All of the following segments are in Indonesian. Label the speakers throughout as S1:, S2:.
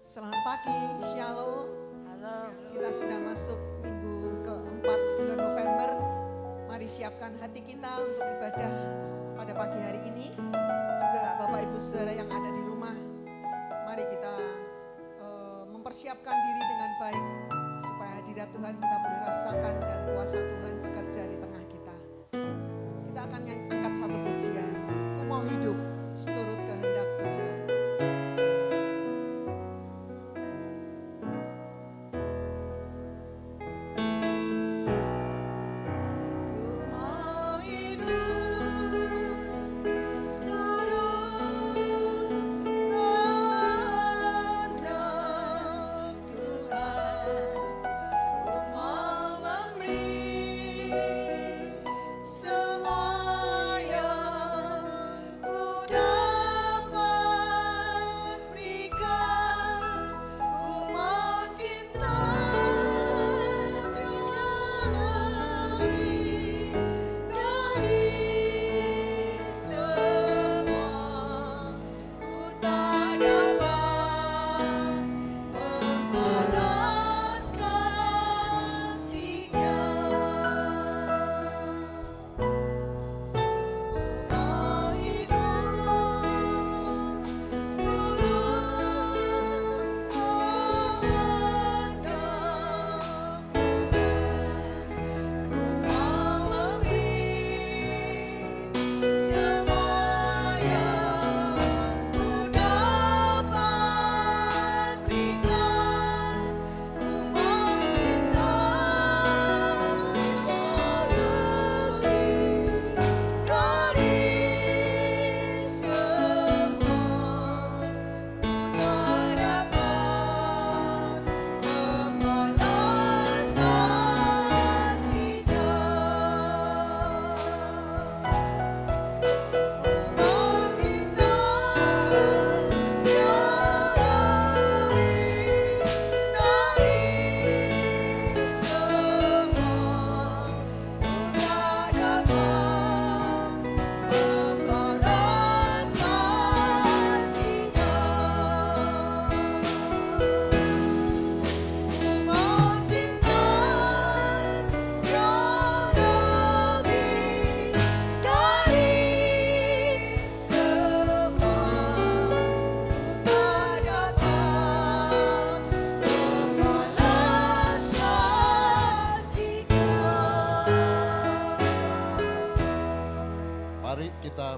S1: Selamat pagi, Shalom.
S2: Halo.
S1: Kita sudah masuk minggu keempat bulan November. Mari siapkan hati kita untuk ibadah pada pagi hari ini. Juga Bapak Ibu Saudara yang ada di rumah, mari kita mempersiapkan diri dengan baik supaya hadirat Tuhan kita boleh rasakan dan kuasa Tuhan bekerja di tengah kita. Kita akan angkat satu pujian. Ku mau hidup seturut kehendak Tuhan.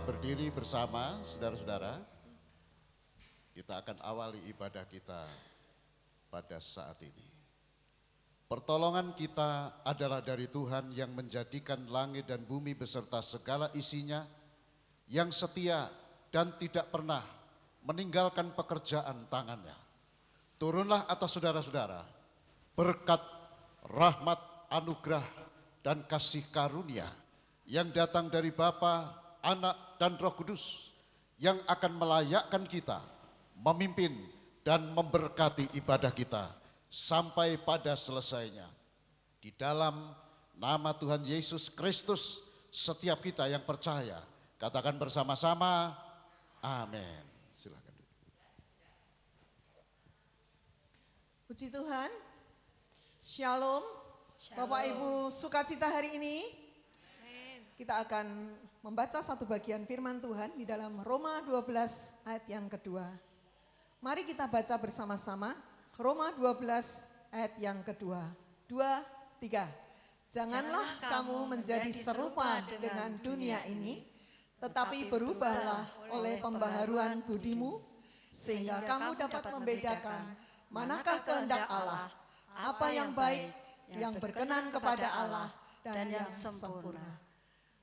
S3: Berdiri bersama saudara-saudara, kita akan awali ibadah kita pada saat ini. Pertolongan kita adalah dari Tuhan yang menjadikan langit dan bumi beserta segala isinya, yang setia dan tidak pernah meninggalkan pekerjaan tangannya. Turunlah atas saudara-saudara berkat, rahmat, anugerah, dan kasih karunia yang datang dari Bapa, Anak, dan Roh Kudus yang akan melayakkan kita, memimpin dan memberkati ibadah kita sampai pada selesainya. Di dalam nama Tuhan Yesus Kristus, setiap kita yang percaya, katakan bersama-sama, amin. Silakan.
S1: Puji Tuhan, Shalom. Bapak Ibu sukacita hari ini, kita akan membaca satu bagian firman Tuhan di dalam Roma 12 ayat yang kedua. Mari kita baca bersama-sama Roma 12 ayat yang kedua. 2, 3. Janganlah kamu menjadi serupa dengan dunia ini, tetapi berubahlah oleh pembaharuan budimu, sehingga kamu dapat membedakan manakah kehendak Allah, apa yang baik, yang berkenan kepada Allah, dan yang sempurna.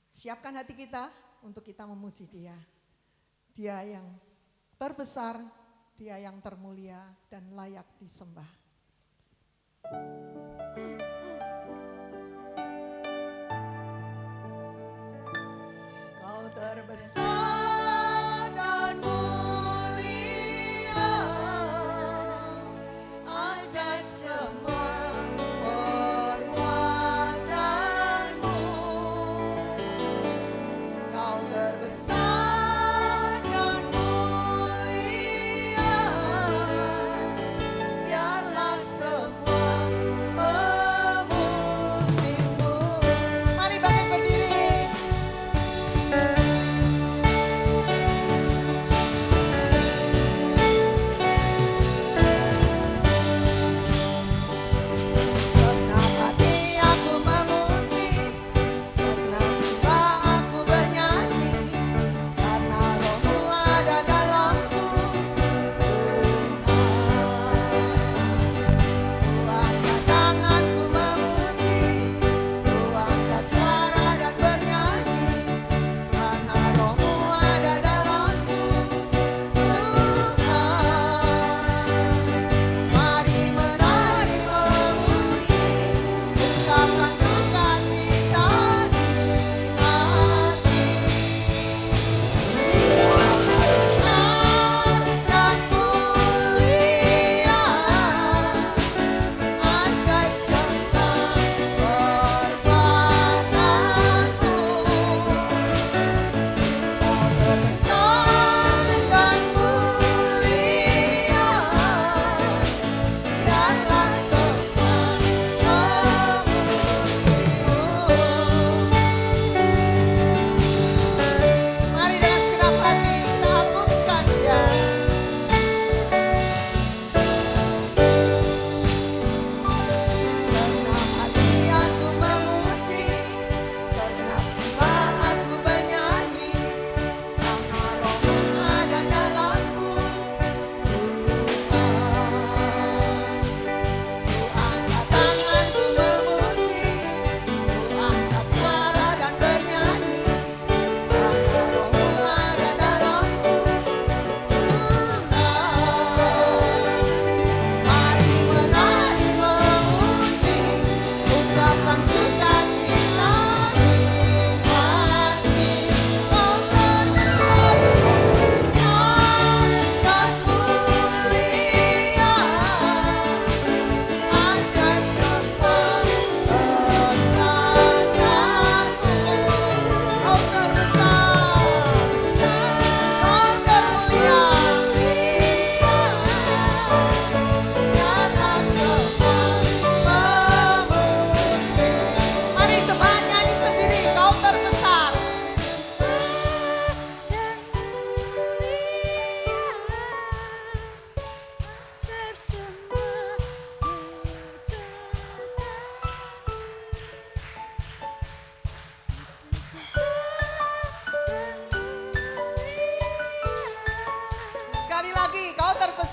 S1: Siapkan hati kita untuk kita memuji Dia. Dia yang terbesar, Dia yang termulia dan layak disembah. Kau terbesar dan mulia, ajaib semua perbuatanmu. Kau terbesar dan mulia,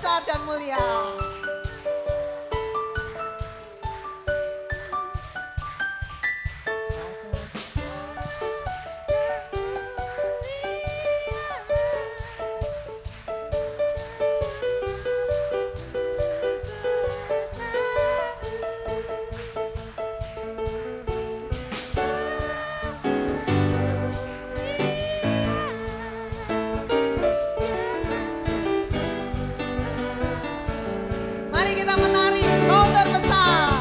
S1: besar dan mulia. Mari kita menari, kau terbesar.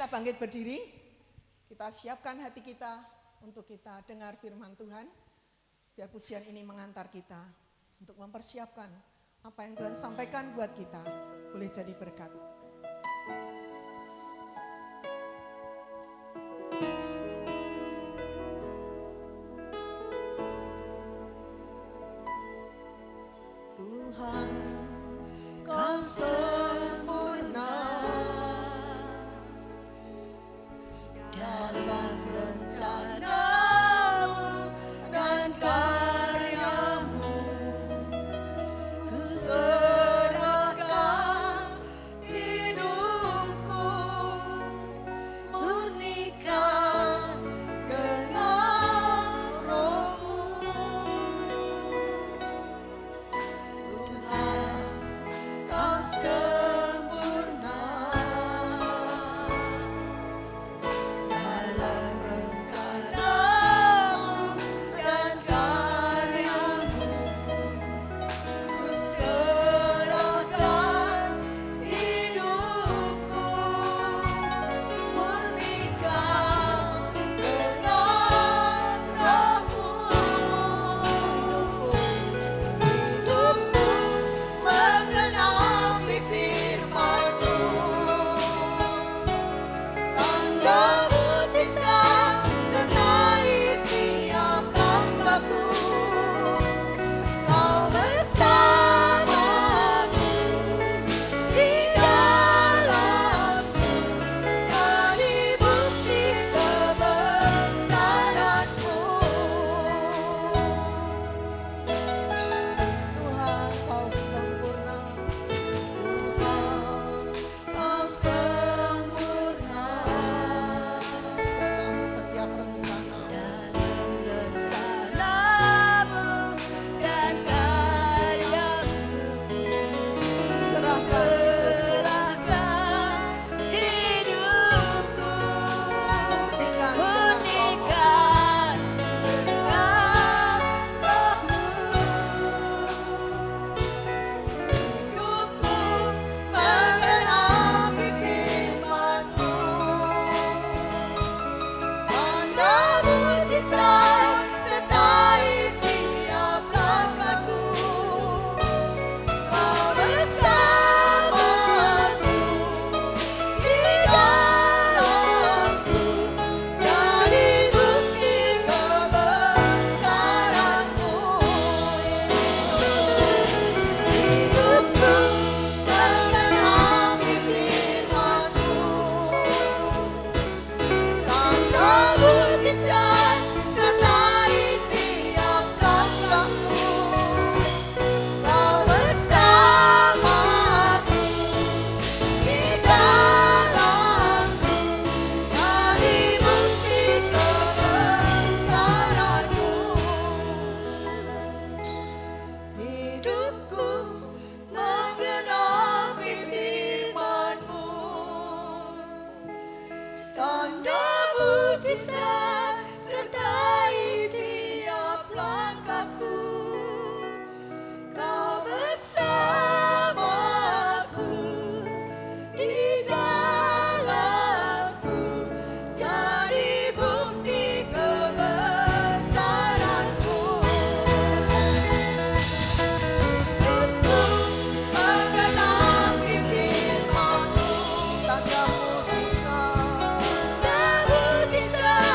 S1: kita bangkit berdiri, kita siapkan hati kita untuk kita dengar firman Tuhan. Biar pujian ini mengantar kita untuk mempersiapkan apa yang Tuhan sampaikan buat kita. Boleh jadi berkat. Tuhan, Kau sempurna dalam rencana-Mu dan karya-Mu. Ku serahkan hidupku, murnikan dengan Roh-Mu. Tuhan, Kau sempurna dalam rencana-Mu dan karya-Mu. Ku serahkan hidupku, murnikan dengan Roh-Mu. Hidupku menggenapi firman-Mu, tanda mujizat sertai tiap langkahku. Kau bersamaku di dalamku, jadi bukti kebesaran-Mu. Tuhan, Kau sempurna. Tuhan, Kau sempurna dalam setiap rencana. Rencana-Mu dan karya-Mu. Serahkan hidupku, murnikan dengan Roh-Mu. Hidupku menggenapi firman-Mu, tanda mujizat sertai tiap langkahku. Kau bersamaku di dalamku, jadi bukti kebesaran-Mu. Hidupku menggenapi firman-Mu, tanda mujizat sertai tiap langkahku. Kau bersamaku di dalamku, jadi bukti kebesaran-Mu. Hidupku menggenapi firman-Mu, tanda mujizat sertai tiap langkahku. Kau bersamaku di dalamku, jadi bukti kebesaran-Mu. Hidupku menggenapi firman-Mu, tanda mujizat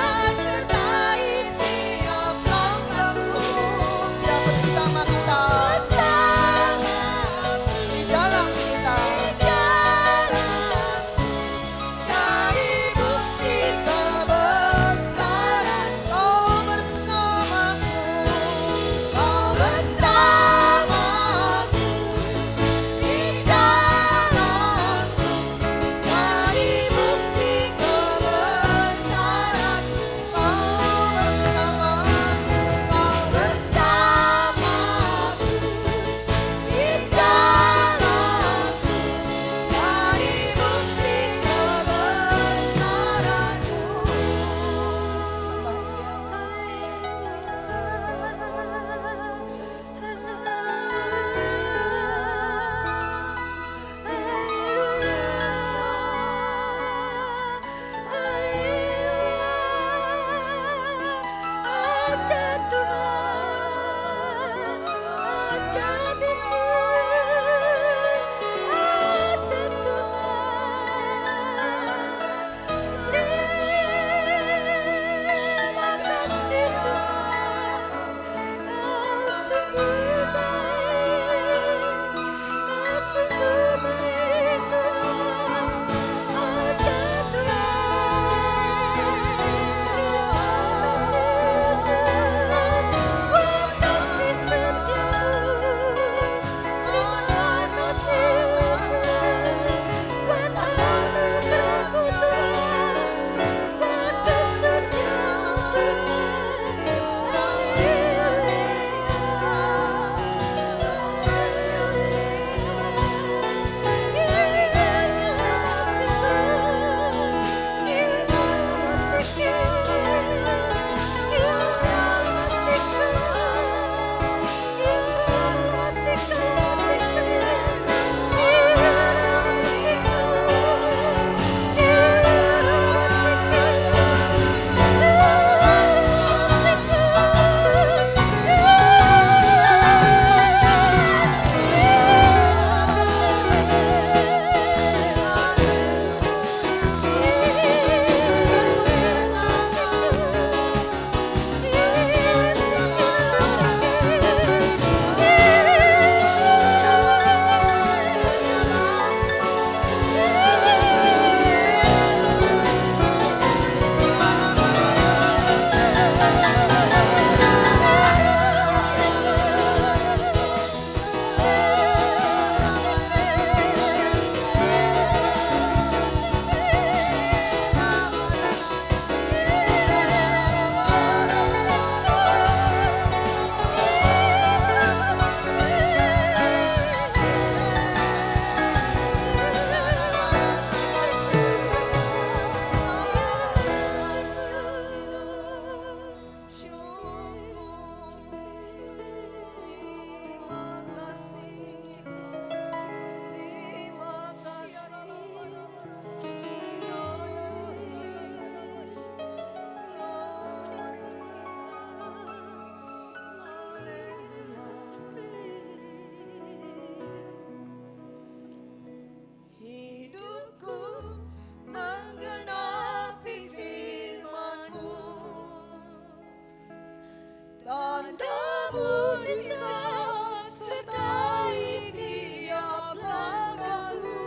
S1: mujizat sertai tiap langkahku.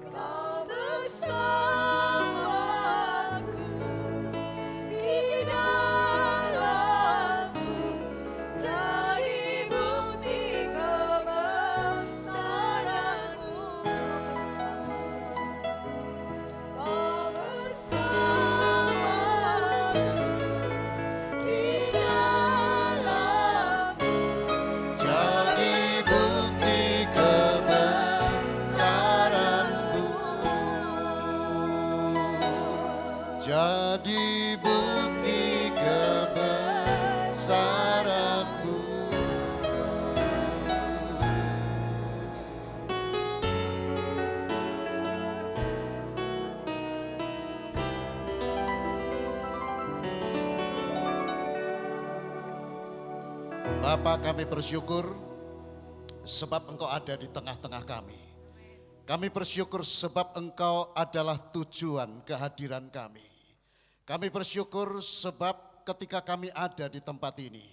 S1: Kau bersamaku di dalamku, jadi bukti kebesaranmu. Kau bersamaku di dalamku,
S3: Jadi bukti kebesaranmu. Jadi bukti kebesaranmu. Bapa, kami bersyukur sebab Engkau ada di tengah-tengah kami. Kami bersyukur sebab Engkau adalah tujuan kehadiran kami. Kami bersyukur sebab ketika kami ada di tempat ini,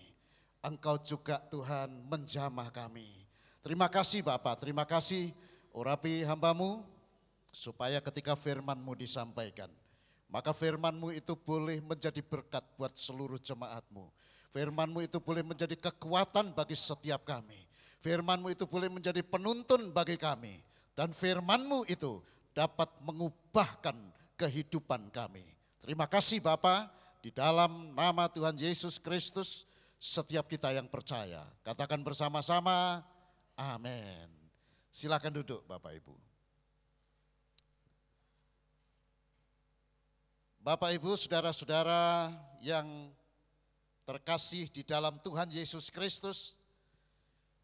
S3: Engkau juga Tuhan menjamah kami. Terima kasih Bapa, terima kasih urapi hamba-Mu supaya ketika firman-Mu disampaikan, maka firman-Mu itu boleh menjadi berkat buat seluruh jemaat-Mu. Firman-Mu itu boleh menjadi kekuatan bagi setiap kami. Firman-Mu itu boleh menjadi penuntun bagi kami. Dan firman-Mu itu dapat mengubahkan kehidupan kami. Terima kasih Bapa, di dalam nama Tuhan Yesus Kristus, setiap kita yang percaya. Katakan bersama-sama, amin. Silakan duduk Bapak Ibu. Bapak Ibu, saudara-saudara yang terkasih di dalam Tuhan Yesus Kristus,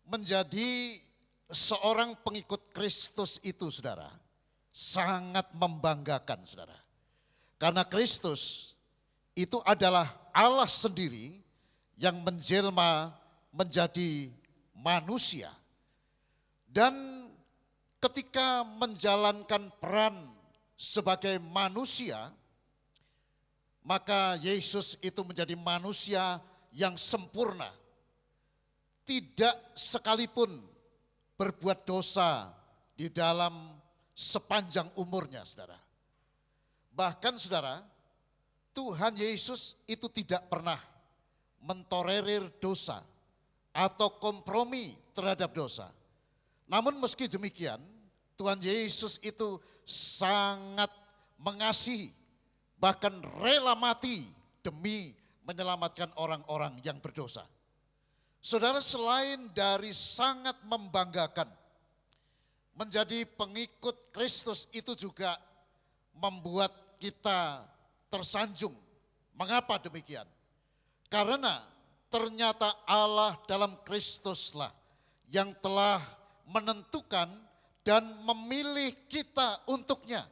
S3: menjadi seorang pengikut Kristus itu saudara, sangat membanggakan saudara. Karena Kristus itu adalah Allah sendiri yang menjelma menjadi manusia. Dan ketika menjalankan peran sebagai manusia, maka Yesus itu menjadi manusia yang sempurna. Tidak sekalipun berbuat dosa di dalam sepanjang umurnya, saudara. Bahkan saudara, Tuhan Yesus itu tidak pernah mentolerir dosa atau kompromi terhadap dosa. Namun meski demikian, Tuhan Yesus itu sangat mengasihi, bahkan rela mati demi menyelamatkan orang-orang yang berdosa. Saudara, selain dari sangat membanggakan, menjadi pengikut Kristus itu juga membuat kita tersanjung. Mengapa demikian? Karena ternyata Allah dalam Kristuslah yang telah menentukan dan memilih kita untuknya.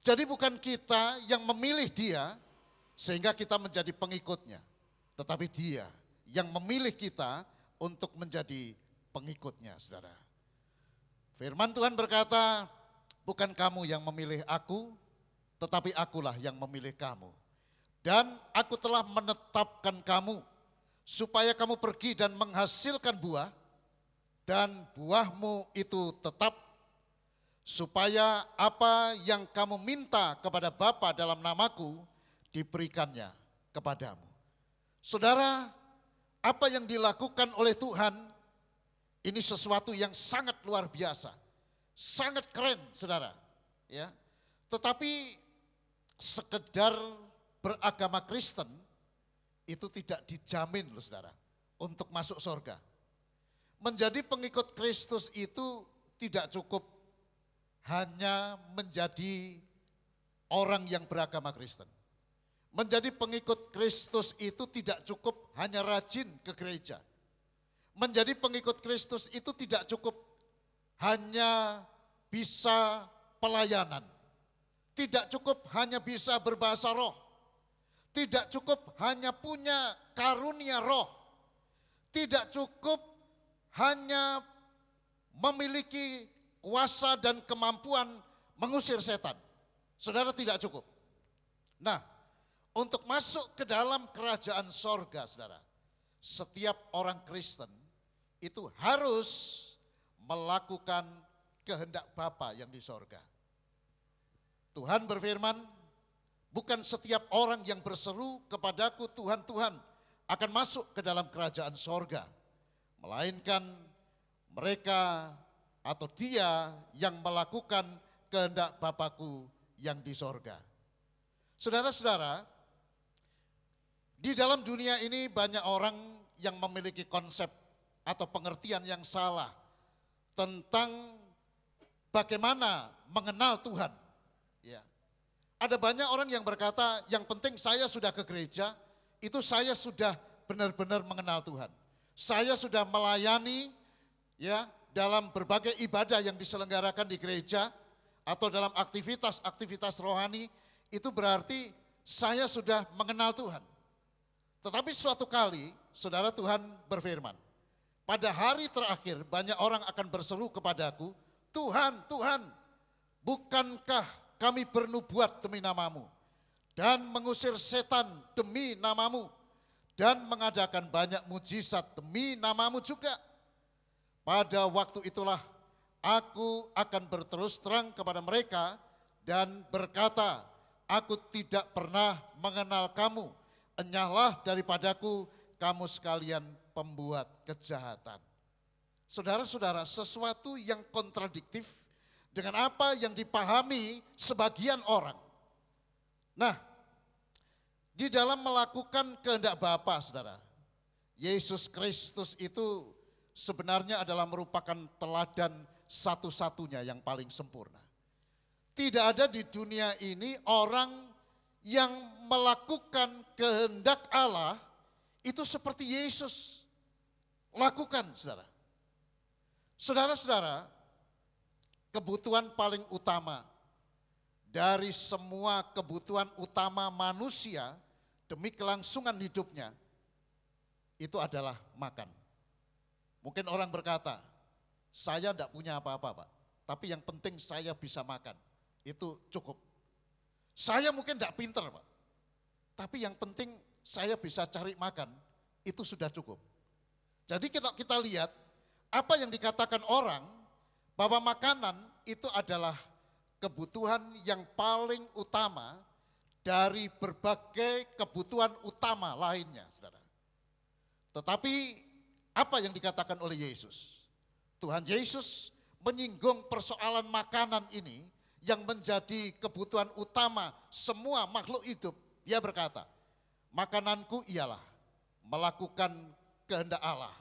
S3: Jadi bukan kita yang memilih dia sehingga kita menjadi pengikutnya, tetapi dia yang memilih kita untuk menjadi pengikutnya, saudara. Firman Tuhan berkata, bukan kamu yang memilih aku, tetapi akulah yang memilih kamu. Dan aku telah menetapkan kamu supaya kamu pergi dan menghasilkan buah, dan buahmu itu tetap, supaya apa yang kamu minta kepada Bapa dalam namaku diberikannya kepadamu. Saudara, apa yang dilakukan oleh Tuhan ini sesuatu yang sangat luar biasa, sangat keren, saudara. Ya, tetapi sekedar beragama Kristen itu tidak dijamin, loh, saudara, untuk masuk surga. Menjadi pengikut Kristus itu tidak cukup hanya menjadi orang yang beragama Kristen. Menjadi pengikut Kristus itu tidak cukup hanya rajin ke gereja. Menjadi pengikut Kristus itu tidak cukup hanya bisa pelayanan. Tidak cukup hanya bisa berbahasa roh. Tidak cukup hanya punya karunia roh. Tidak cukup hanya memiliki kuasa dan kemampuan mengusir setan. Saudara, tidak cukup. Nah, untuk masuk ke dalam kerajaan sorga, saudara, setiap orang Kristen itu harus melakukan kehendak Bapa yang di sorga. Tuhan berfirman, bukan setiap orang yang berseru kepadaku Tuhan, Tuhan akan masuk ke dalam kerajaan sorga, melainkan mereka atau dia yang melakukan kehendak Bapakku yang di sorga. Saudara-saudara, di dalam dunia ini banyak orang yang memiliki konsep atau pengertian yang salah tentang bagaimana mengenal Tuhan. Ya. Ada banyak orang yang berkata, yang penting saya sudah ke gereja, itu saya sudah benar-benar mengenal Tuhan. Saya sudah melayani ya dalam berbagai ibadah yang diselenggarakan di gereja atau dalam aktivitas-aktivitas rohani, itu berarti saya sudah mengenal Tuhan. Tetapi suatu kali, saudara, Tuhan berfirman, pada hari terakhir banyak orang akan berseru kepadaku, Tuhan, Tuhan, bukankah kami bernubuat demi namamu, dan mengusir setan demi namamu, dan mengadakan banyak mujizat demi namamu juga. Pada waktu itulah aku akan berterus terang kepada mereka dan berkata, aku tidak pernah mengenal kamu. Enyahlah daripadaku kamu sekalian pembuat kejahatan. Saudara-saudara, sesuatu yang kontradiktif dengan apa yang dipahami sebagian orang. Nah, di dalam melakukan kehendak Bapa, saudara, Yesus Kristus itu sebenarnya adalah merupakan teladan satu-satunya yang paling sempurna. Tidak ada di dunia ini orang yang melakukan kehendak Allah itu seperti Yesus lakukan, saudara. Saudara-saudara, kebutuhan paling utama dari semua kebutuhan utama manusia demi kelangsungan hidupnya itu adalah makan. Mungkin orang berkata, saya tidak punya apa-apa Pak, tapi yang penting saya bisa makan, itu cukup. Saya mungkin tidak pinter Pak, tapi yang penting saya bisa cari makan, itu sudah cukup. Jadi kita lihat apa yang dikatakan orang bahwa makanan itu adalah kebutuhan yang paling utama dari berbagai kebutuhan utama lainnya, saudara. Tetapi apa yang dikatakan oleh Yesus? Tuhan Yesus menyinggung persoalan makanan ini yang menjadi kebutuhan utama semua makhluk hidup. Dia berkata, makananku ialah melakukan kehendak Allah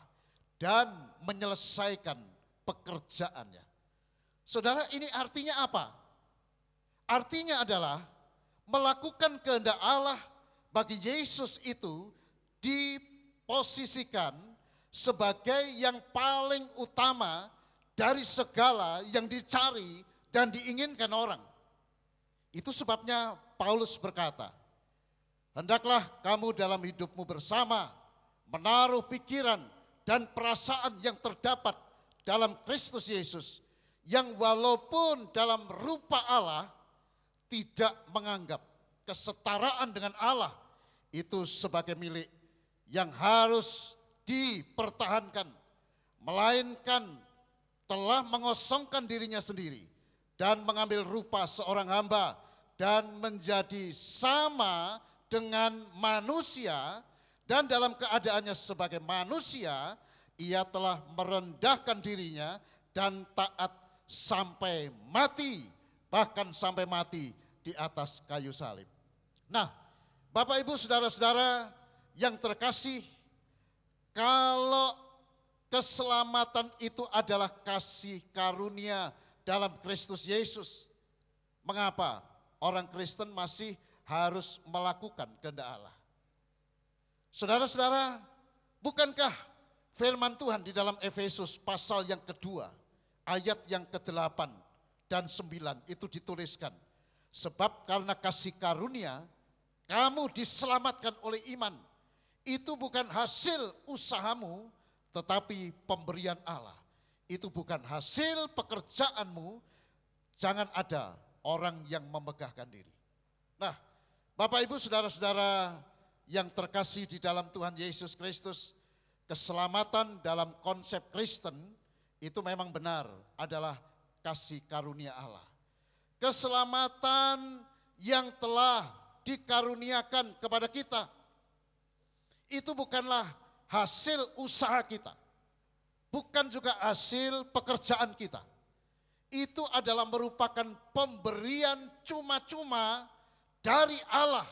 S3: dan menyelesaikan pekerjaannya. Saudara, ini artinya apa? Artinya adalah melakukan kehendak Allah bagi Yesus itu diposisikan sebagai yang paling utama dari segala yang dicari dan diinginkan orang. Itu sebabnya Paulus berkata, hendaklah kamu dalam hidupmu bersama menaruh pikiran dan perasaan yang terdapat dalam Kristus Yesus, yang walaupun dalam rupa Allah tidak menganggap kesetaraan dengan Allah itu sebagai milik yang harus dipertahankan, melainkan telah mengosongkan dirinya sendiri dan mengambil rupa seorang hamba dan menjadi sama dengan manusia, dan dalam keadaannya sebagai manusia ia telah merendahkan dirinya dan taat sampai mati, bahkan sampai mati di atas kayu salib. Nah, Bapak Ibu saudara-saudara yang terkasih, kalau keselamatan itu adalah kasih karunia dalam Kristus Yesus, mengapa orang Kristen masih harus melakukan kehendak Allah? Saudara-saudara, bukankah firman Tuhan di dalam Efesus pasal yang kedua, ayat yang ke-8 dan 9 itu dituliskan, sebab karena kasih karunia kamu diselamatkan oleh iman. Itu bukan hasil usahamu, tetapi pemberian Allah. Itu bukan hasil pekerjaanmu, jangan ada orang yang memegahkan diri. Nah, Bapak Ibu saudara-saudara yang terkasih di dalam Tuhan Yesus Kristus, keselamatan dalam konsep Kristen itu memang benar adalah kasih karunia Allah. Keselamatan yang telah dikaruniakan kepada kita itu bukanlah hasil usaha kita, bukan juga hasil pekerjaan kita. Itu adalah merupakan pemberian cuma-cuma dari Allah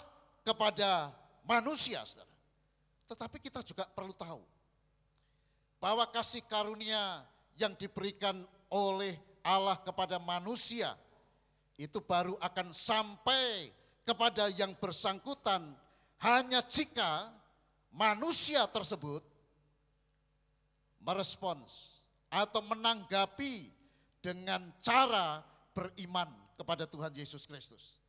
S3: kepada manusia, saudara. Tetapi kita juga perlu tahu bahwa kasih karunia yang diberikan oleh Allah kepada manusia itu baru akan sampai kepada yang bersangkutan hanya jika manusia tersebut merespons atau menanggapi dengan cara beriman kepada Tuhan Yesus Kristus.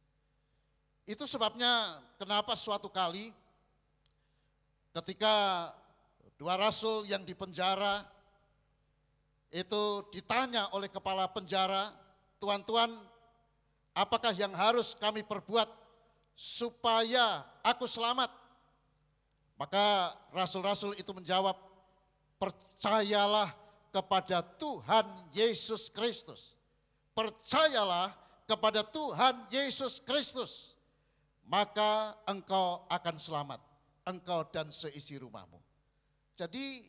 S3: Itu sebabnya kenapa suatu kali ketika dua rasul yang dipenjara itu ditanya oleh kepala penjara, "Tuan-tuan, apakah yang harus kami perbuat supaya aku selamat?" Maka rasul-rasul itu menjawab, "Percayalah kepada Tuhan Yesus Kristus. Percayalah kepada Tuhan Yesus Kristus, maka engkau akan selamat, engkau dan seisi rumahmu." Jadi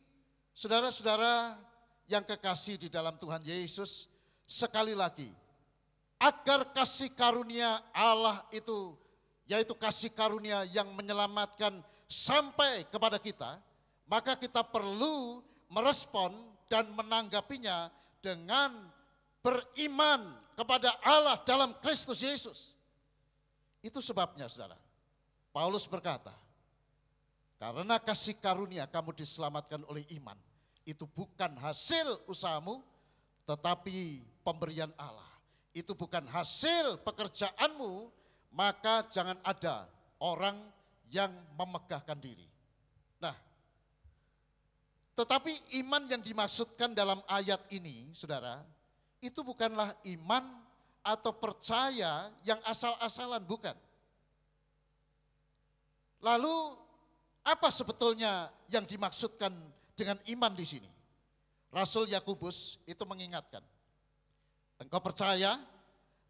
S3: saudara-saudara yang kekasih di dalam Tuhan Yesus, sekali lagi, agar kasih karunia Allah itu, yaitu kasih karunia yang menyelamatkan sampai kepada kita, maka kita perlu merespon dan menanggapinya dengan beriman kepada Allah dalam Kristus Yesus. Itu sebabnya saudara, Paulus berkata, karena kasih karunia kamu diselamatkan oleh iman. Itu bukan hasil usahamu, tetapi pemberian Allah. Itu bukan hasil pekerjaanmu, maka jangan ada orang yang memegahkan diri. Nah, tetapi iman yang dimaksudkan dalam ayat ini, saudara, itu bukanlah iman atau percaya yang asal-asalan, bukan. Lalu apa sebetulnya yang dimaksudkan dengan iman di sini? Rasul Yakobus itu mengingatkan, engkau percaya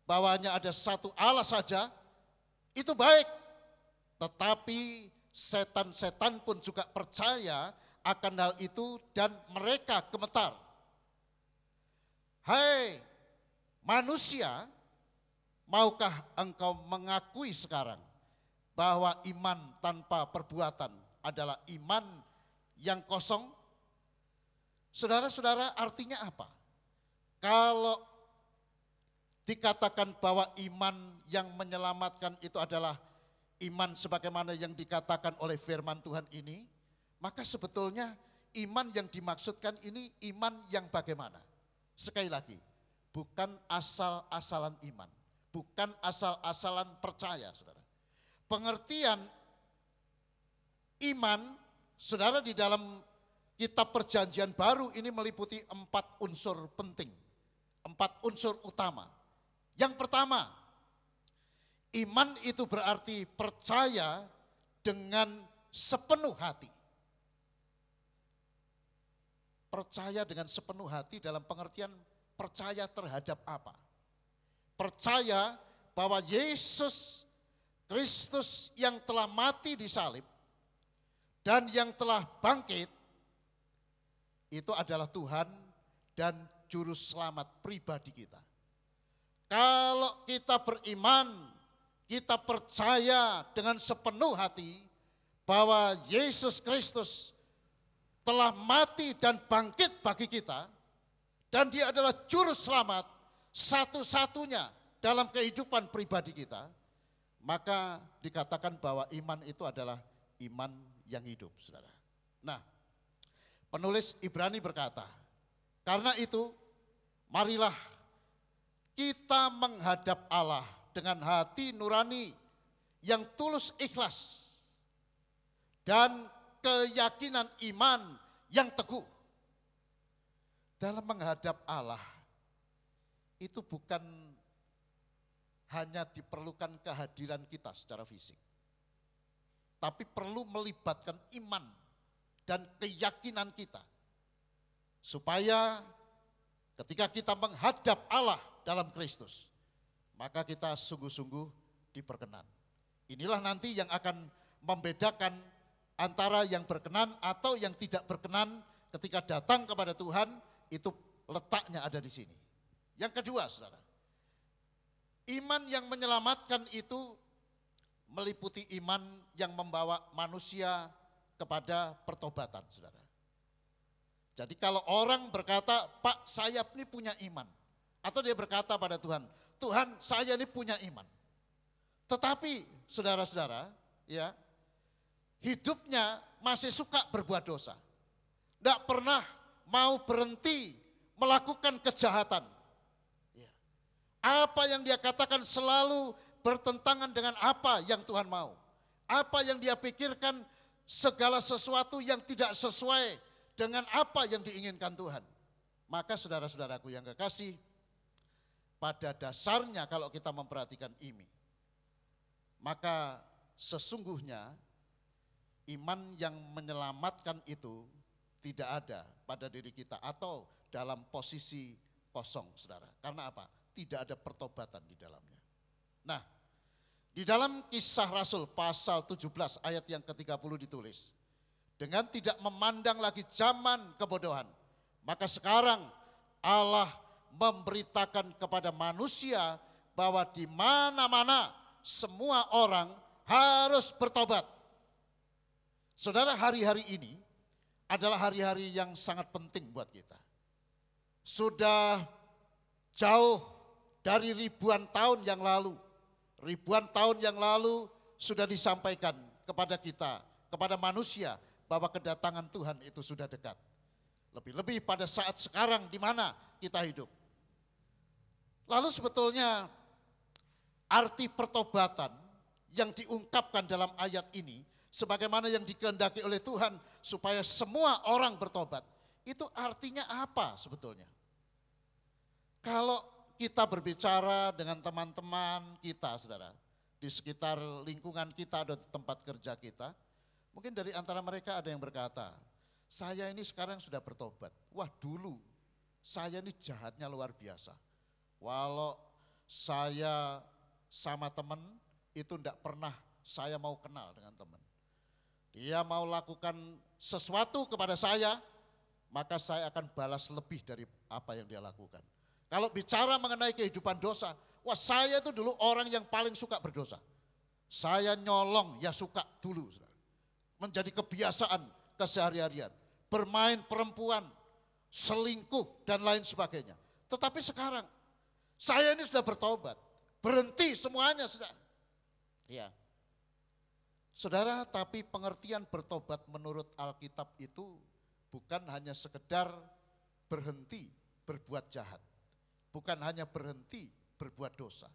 S3: bahwa hanya ada satu Allah saja, itu baik. Tetapi setan-setan pun juga percaya akan hal itu dan mereka gemetar. Hai manusia, maukah engkau mengakui sekarang bahwa iman tanpa perbuatan adalah iman yang kosong? Saudara-saudara, artinya apa? Kalau dikatakan bahwa iman yang menyelamatkan itu adalah iman sebagaimana yang dikatakan oleh firman Tuhan ini, maka sebetulnya iman yang dimaksudkan ini iman yang bagaimana? Sekali lagi, bukan asal-asalan iman, bukan asal-asalan percaya, saudara. Pengertian iman, saudara, di dalam kitab Perjanjian Baru ini meliputi 4 unsur penting, 4 unsur utama. Yang pertama, iman itu berarti percaya dengan sepenuh hati. Percaya dengan sepenuh hati dalam pengertian percaya terhadap apa? Percaya bahwa Yesus Kristus yang telah mati di salib dan yang telah bangkit itu adalah Tuhan dan juru selamat pribadi kita. Kalau kita beriman, kita percaya dengan sepenuh hati bahwa Yesus Kristus telah mati dan bangkit bagi kita, dan dia adalah juru selamat satu-satunya dalam kehidupan pribadi kita, maka dikatakan bahwa iman itu adalah iman yang hidup, saudara. Nah, penulis Ibrani berkata, karena itu marilah kita menghadap Allah dengan hati nurani yang tulus ikhlas dan keyakinan iman yang teguh. Dalam menghadap Allah itu bukan hanya diperlukan kehadiran kita secara fisik, tapi perlu melibatkan iman dan keyakinan kita. Supaya ketika kita menghadap Allah dalam Kristus, maka kita sungguh-sungguh diperkenan. Inilah nanti yang akan membedakan antara yang berkenan atau yang tidak berkenan ketika datang kepada Tuhan, itu letaknya ada di sini. Yang kedua, saudara, iman yang menyelamatkan itu meliputi iman yang membawa manusia kepada pertobatan, saudara. Jadi kalau orang berkata, Pak, saya ini punya iman. Atau dia berkata pada Tuhan, Tuhan, saya ini punya iman. Tetapi saudara-saudara, ya, hidupnya masih suka berbuat dosa. Tidak pernah mau berhenti melakukan kejahatan. Ya. Apa yang dia katakan selalu bertentangan dengan apa yang Tuhan mau. Apa yang dia pikirkan, segala sesuatu yang tidak sesuai dengan apa yang diinginkan Tuhan. Maka saudara-saudaraku yang kekasih, pada dasarnya kalau kita memperhatikan ini, maka sesungguhnya iman yang menyelamatkan itu tidak ada pada diri kita atau dalam posisi kosong, saudara. Karena apa? Tidak ada pertobatan di dalamnya. Nah, di dalam Kisah Rasul pasal 17 ayat yang ke-30 ditulis, dengan tidak memandang lagi zaman kebodohan, maka sekarang Allah memberitakan kepada manusia bahwa di mana-mana semua orang harus bertobat. Saudara, hari-hari ini adalah hari-hari yang sangat penting buat kita. Sudah jauh dari ribuan tahun yang lalu sudah disampaikan kepada kita, kepada manusia, bahwa kedatangan Tuhan itu sudah dekat. Lebih-lebih pada saat sekarang di mana kita hidup. Lalu sebetulnya arti pertobatan yang diungkapkan dalam ayat ini, sebagaimana yang dikehendaki oleh Tuhan supaya semua orang bertobat, itu artinya apa sebetulnya? Kalau kita berbicara dengan teman-teman kita, saudara, di sekitar lingkungan kita atau tempat kerja kita, mungkin dari antara mereka ada yang berkata, saya ini sekarang sudah bertobat. Wah, dulu saya ini jahatnya luar biasa. Walau saya sama teman itu tidak pernah saya mau kenal dengan teman. Dia mau lakukan sesuatu kepada saya, maka saya akan balas lebih dari apa yang dia lakukan. Kalau bicara mengenai kehidupan dosa, wah, saya itu dulu orang yang paling suka berdosa. Saya nyolong ya suka dulu, saudara. Menjadi kebiasaan kesehari-harian, bermain perempuan, selingkuh dan lain sebagainya. Tetapi sekarang saya ini sudah bertobat, berhenti semuanya, saudara. Ya. Saudara, tapi pengertian bertobat menurut Alkitab itu bukan hanya sekedar berhenti berbuat jahat, bukan hanya berhenti berbuat dosa,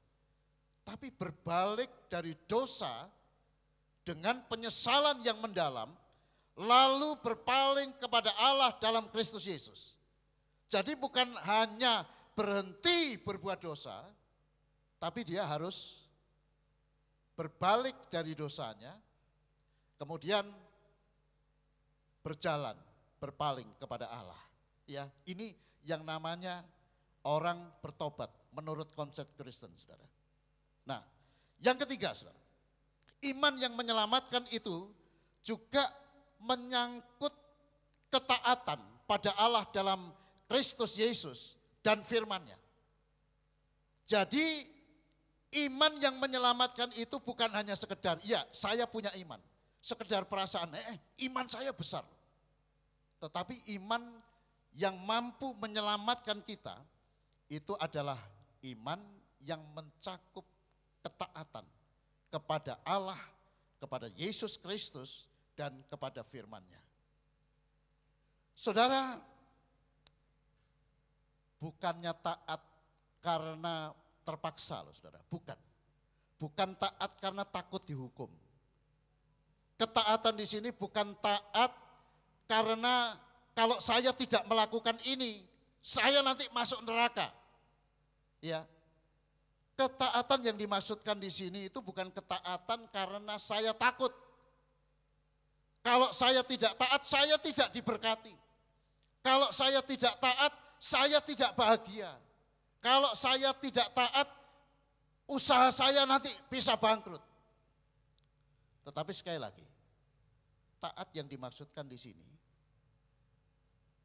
S3: tapi berbalik dari dosa dengan penyesalan yang mendalam, lalu berpaling kepada Allah dalam Kristus Yesus. Jadi bukan hanya berhenti berbuat dosa, tapi dia harus berbalik dari dosanya, kemudian berjalan, berpaling kepada Allah. Ya, ini yang namanya orang bertobat menurut konsep Kristen, saudara. Nah, yang ketiga, saudara, iman yang menyelamatkan itu juga menyangkut ketaatan pada Allah dalam Kristus Yesus dan firman-Nya. Jadi iman yang menyelamatkan itu bukan hanya sekedar, ya saya punya iman, sekedar perasaan, iman saya besar. Tetapi iman yang mampu menyelamatkan kita itu adalah iman yang mencakup ketaatan kepada Allah, kepada Yesus Kristus, dan kepada firman-Nya. Saudara, bukannya taat karena terpaksa loh, saudara, bukan. Bukan taat karena takut dihukum. Ketaatan di sini bukan taat karena kalau saya tidak melakukan ini, saya nanti masuk neraka. Ya. Ketaatan yang dimaksudkan di sini itu bukan ketaatan karena saya takut. Kalau saya tidak taat, saya tidak diberkati. Kalau saya tidak taat, saya tidak bahagia. Kalau saya tidak taat, usaha saya nanti bisa bangkrut. Tetapi sekali lagi, taat yang dimaksudkan di sini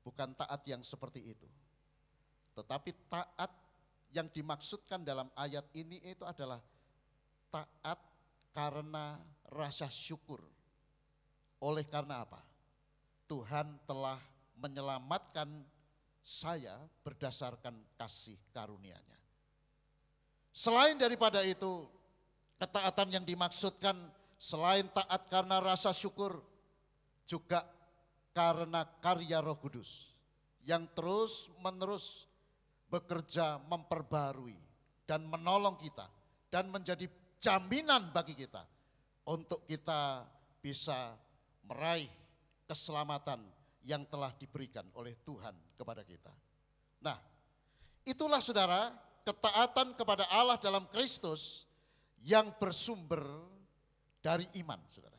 S3: bukan taat yang seperti itu. Tetapi taat yang dimaksudkan dalam ayat ini itu adalah taat karena rasa syukur. Oleh karena apa? Tuhan telah menyelamatkan saya berdasarkan kasih karunia-Nya. Selain daripada itu, ketaatan yang dimaksudkan selain taat karena rasa syukur, juga karena karya Roh Kudus yang terus menerus bekerja memperbarui dan menolong kita dan menjadi jaminan bagi kita untuk kita bisa meraih keselamatan yang telah diberikan oleh Tuhan kepada kita. Nah, itulah saudara, ketaatan kepada Allah dalam Kristus yang bersumber dari iman, saudara.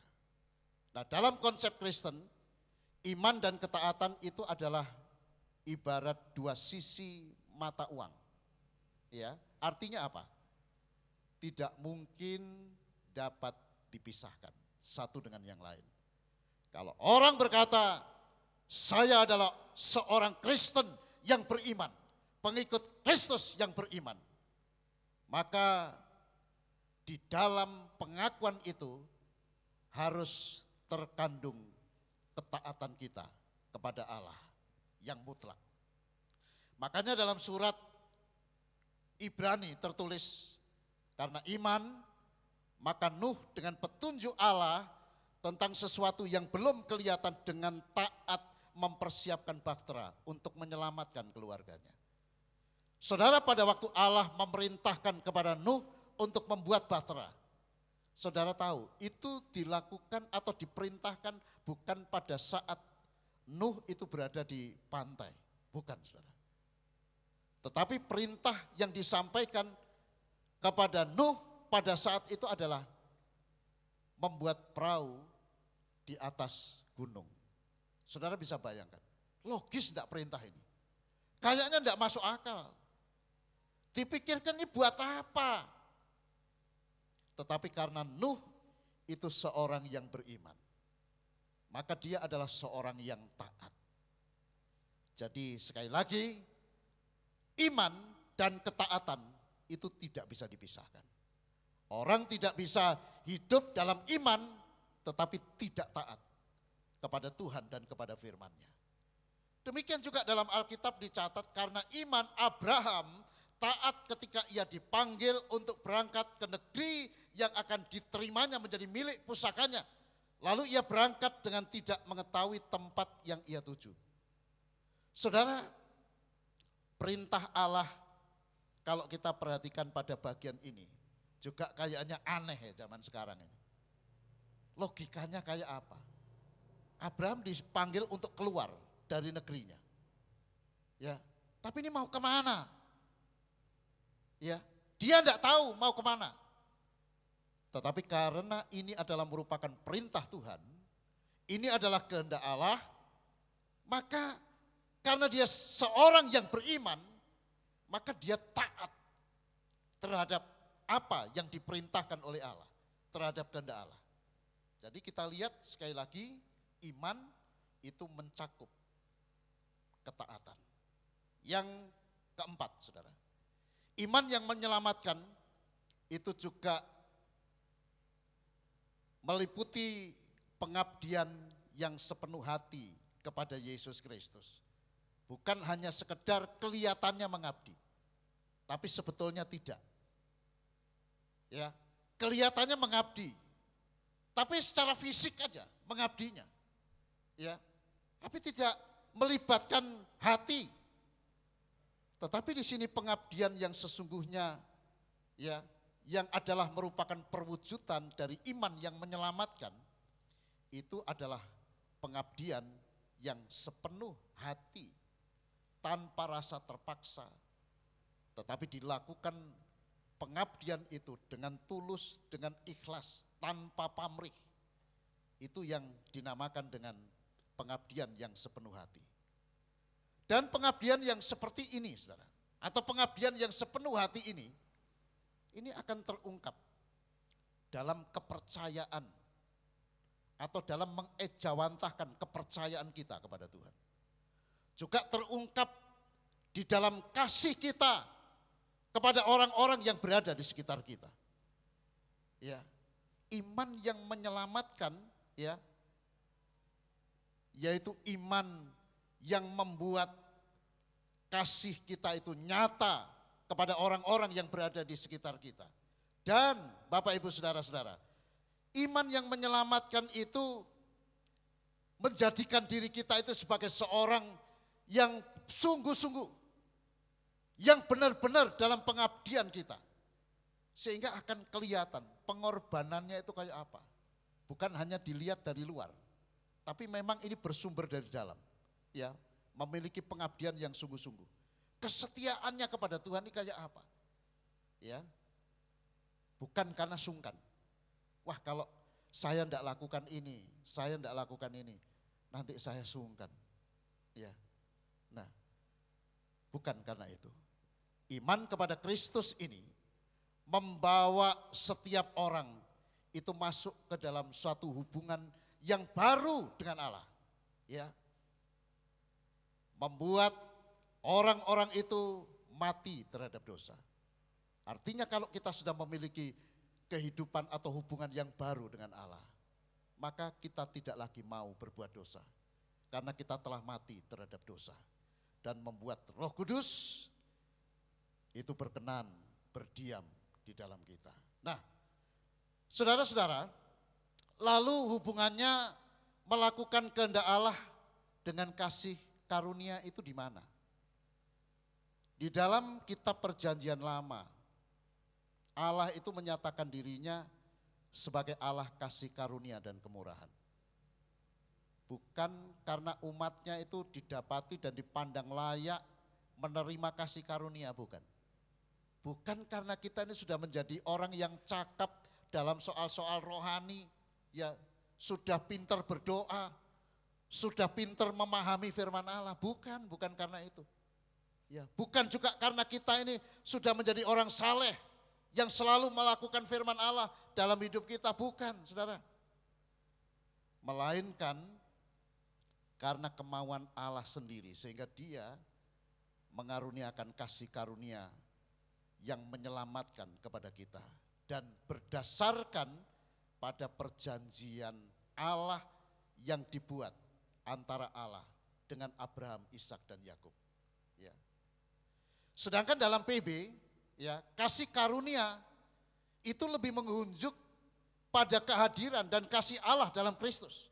S3: Nah, dalam konsep Kristen, iman dan ketaatan itu adalah ibarat dua sisi mata uang. Ya, artinya apa? Tidak mungkin dapat dipisahkan satu dengan yang lain. Kalau orang berkata, saya adalah seorang Kristen yang beriman, pengikut Kristus yang beriman, maka di dalam pengakuan itu harus terkandung ketaatan kita kepada Allah yang mutlak. Makanya dalam surat Ibrani tertulis, karena iman maka Nuh dengan petunjuk Allah tentang sesuatu yang belum kelihatan dengan taat mempersiapkan bahtera untuk menyelamatkan keluarganya. Saudara, pada waktu Allah memerintahkan kepada Nuh untuk membuat bahtera, saudara tahu itu dilakukan atau diperintahkan bukan pada saat Nuh itu berada di pantai, bukan saudara. Tetapi perintah yang disampaikan kepada Nuh pada saat itu adalah membuat perahu di atas gunung. Saudara bisa bayangkan, logis enggak perintah ini? Kayaknya enggak masuk akal. Dipikirkan ini buat apa? Tetapi karena Nuh itu seorang yang beriman, maka dia adalah seorang yang taat. Jadi sekali lagi, iman dan ketaatan itu tidak bisa dipisahkan. Orang tidak bisa hidup dalam iman tetapi tidak taat kepada Tuhan dan kepada firman-Nya. Demikian juga dalam Alkitab dicatat, karena iman Abraham taat ketika ia dipanggil untuk berangkat ke negeri yang akan diterimanya menjadi milik pusakanya. Lalu ia berangkat dengan tidak mengetahui tempat yang ia tuju. Saudara, perintah Allah kalau kita perhatikan pada bagian ini juga kayaknya aneh ya zaman sekarang ini. Logikanya kayak apa? Abraham dipanggil untuk keluar dari negerinya. Ya, tapi ini mau kemana? Ya, dia tidak tahu mau kemana. Tetapi karena ini adalah merupakan perintah Tuhan, ini adalah kehendak Allah, maka karena dia seorang yang beriman, maka dia taat terhadap apa yang diperintahkan oleh Allah, terhadap kehendak Allah. Jadi kita lihat sekali lagi, iman itu mencakup ketaatan. Yang keempat, saudara, iman yang menyelamatkan itu juga meliputi pengabdian yang sepenuh hati kepada Yesus Kristus. Bukan hanya sekedar kelihatannya mengabdi, tapi sebetulnya tidak. Ya, kelihatannya mengabdi, tapi secara fisik aja mengabdinya. Ya, tapi tidak melibatkan hati. Tetapi di sini pengabdian yang sesungguhnya, ya, yang adalah merupakan perwujudan dari iman yang menyelamatkan, itu adalah pengabdian yang sepenuh hati, tanpa rasa terpaksa, tetapi dilakukan pengabdian itu dengan tulus, dengan ikhlas, tanpa pamrih. Itu yang dinamakan dengan pengabdian yang sepenuh hati. Dan pengabdian yang seperti ini, saudara, atau pengabdian yang sepenuh hati ini akan terungkap dalam kepercayaan atau dalam mengejawantahkan kepercayaan kita kepada Tuhan. Juga terungkap di dalam kasih kita kepada orang-orang yang berada di sekitar kita. Ya, iman yang menyelamatkan, ya, yaitu iman yang membuat kasih kita itu nyata kepada orang-orang yang berada di sekitar kita. Dan Bapak Ibu Saudara-saudara, iman yang menyelamatkan itu menjadikan diri kita itu sebagai seorang yang sungguh-sungguh, yang benar-benar dalam pengabdian kita. Sehingga akan kelihatan pengorbanannya itu kayak apa. Bukan hanya dilihat dari luar, tapi memang ini bersumber dari dalam. Ya, memiliki pengabdian yang sungguh-sungguh. Kesetiaannya kepada Tuhan ini kayak apa? Ya, bukan karena sungkan. Wah, kalau saya tidak lakukan ini, saya tidak lakukan ini, nanti saya sungkan. Ya, nah, bukan karena itu. Iman kepada Kristus ini membawa setiap orang itu masuk ke dalam suatu hubungan yang baru dengan Allah. Ya, membuat orang-orang itu mati terhadap dosa. Artinya kalau kita sudah memiliki kehidupan atau hubungan yang baru dengan Allah, maka kita tidak lagi mau berbuat dosa. Karena kita telah mati terhadap dosa. Dan membuat Roh Kudus itu berkenan, berdiam di dalam kita. Nah, saudara-saudara, lalu hubungannya melakukan kehendak Allah dengan kasih karunia itu di mana? Di dalam kitab Perjanjian Lama, Allah itu menyatakan dirinya sebagai Allah kasih karunia dan kemurahan. Bukan karena umatnya itu didapati dan dipandang layak menerima kasih karunia, bukan. Bukan karena kita ini sudah menjadi orang yang cakap dalam soal-soal rohani, ya sudah pintar berdoa, sudah pintar memahami firman Allah, bukan karena itu. Ya, bukan juga karena kita ini sudah menjadi orang saleh yang selalu melakukan firman Allah dalam hidup kita, bukan, saudara. Melainkan karena kemauan Allah sendiri, sehingga Dia mengaruniakan kasih karunia yang menyelamatkan kepada kita. Dan berdasarkan pada perjanjian Allah yang dibuat antara Allah dengan Abraham, Ishak dan Yakub. Ya. Sedangkan dalam PB, ya, kasih karunia itu lebih mengunjuk pada kehadiran dan kasih Allah dalam Kristus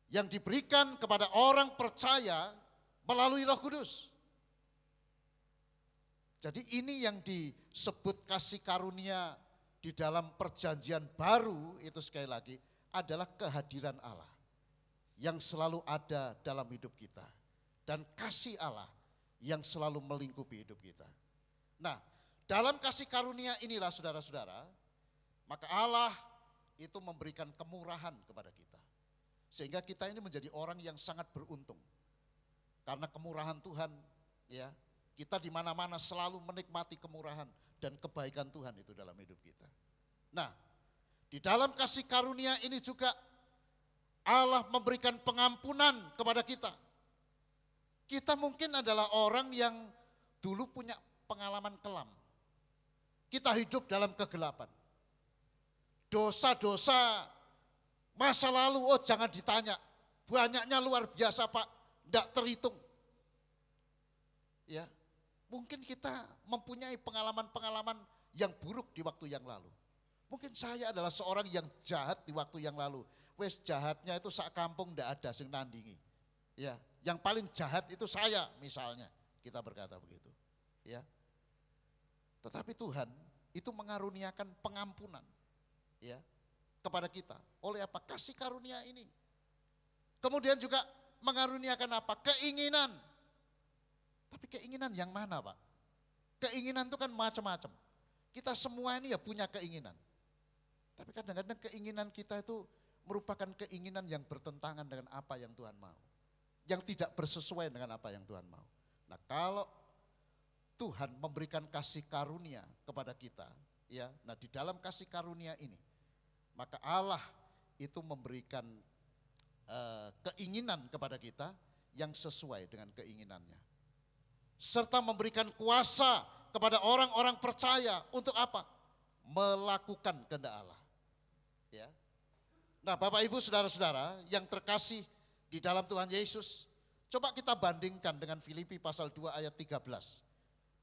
S3: yang diberikan kepada orang percaya melalui Roh Kudus. Jadi ini yang disebut kasih karunia di dalam perjanjian baru itu sekali lagi adalah kehadiran Allah yang selalu ada dalam hidup kita. Dan kasih Allah yang selalu melingkupi hidup kita. Nah, dalam kasih karunia inilah saudara-saudara, maka Allah itu memberikan kemurahan kepada kita. Sehingga kita ini menjadi orang yang sangat beruntung. Karena kemurahan Tuhan, ya, kita di mana-mana selalu menikmati kemurahan dan kebaikan Tuhan itu dalam hidup kita. Nah, di dalam kasih karunia ini juga Allah memberikan pengampunan kepada kita. Kita mungkin adalah orang yang dulu punya pengalaman kelam. Kita hidup dalam kegelapan. Dosa-dosa masa lalu, oh jangan ditanya. Banyaknya luar biasa Pak, tidak terhitung. Ya, mungkin kita mempunyai pengalaman-pengalaman yang buruk di waktu yang lalu. Mungkin saya adalah seorang yang jahat di waktu yang lalu. Wes jahatnya itu sak kampung tidak ada sing nandingi. Ya, yang paling jahat itu saya misalnya, kita berkata begitu. Ya, tetapi Tuhan itu mengaruniakan pengampunan, ya, kepada kita. Oleh apa? Kasih karunia ini. Kemudian juga mengaruniakan apa? Keinginan. Tapi keinginan yang mana Pak? Keinginan itu kan macam-macam. Kita semua ini ya punya keinginan. Tapi kadang-kadang keinginan kita itu merupakan keinginan yang bertentangan dengan apa yang Tuhan mau. Yang tidak bersesuaian dengan apa yang Tuhan mau. Nah, kalau Tuhan memberikan kasih karunia kepada kita, ya. Nah, di dalam kasih karunia ini, maka Allah itu memberikan keinginan kepada kita yang sesuai dengan keinginannya. Serta memberikan kuasa kepada orang-orang percaya untuk apa? Melakukan kehendak Allah. Ya. Nah, Bapak Ibu saudara-saudara yang terkasih di dalam Tuhan Yesus, coba kita bandingkan dengan Filipi pasal 2 ayat 13.